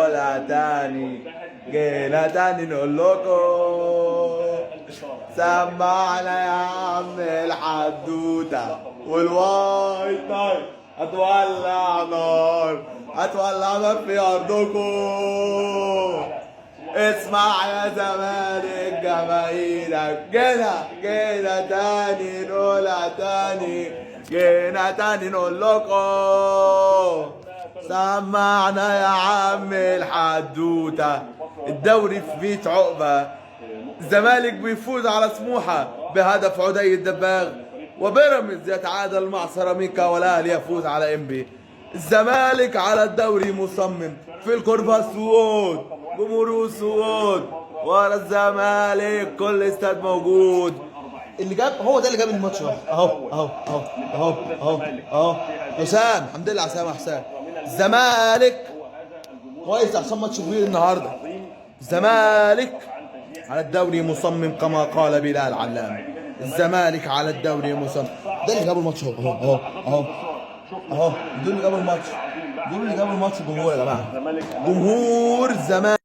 نقولها تاني، جينا تاني نقول لكم سمعنا يا عم الحدوتة والوايت نايت هتولع نار، هتولع نار في أرضكم. اسمع يا زمالك جماهيرك، جينا تاني نقولها تاني، جينا تاني نقول لكم سمعنا يا عم الحدوتة. الدوري في 100 عقبة، الزمالك بيفوز على سموحة بهدف عدي الدباغ، وبيراميدز يتعادل مع سيراميكا، والاهلي يفوز على انبي. الزمالك على الدوري مصمم في الكوربا السود، جمهور السود ورا الزمالك، كل استاد موجود. اللي جاب هو ده اللي جاب الماتش اهو اهو اهو اهو اهو اهو حسام، الحمد لله على السلامة حسام. الزمالك كويس عشان ماتش كبير النهارده. الزمالك على الدوري مصمم كما قال بلال علام، الزمالك على الدوري مصمم. ده اللي جابوا الماتش اهو اهو اهو اهو، دول اللي جابوا الماتش، دول اللي جابوا الماتش. جمهور يا جماعه، جمهور الزمالك.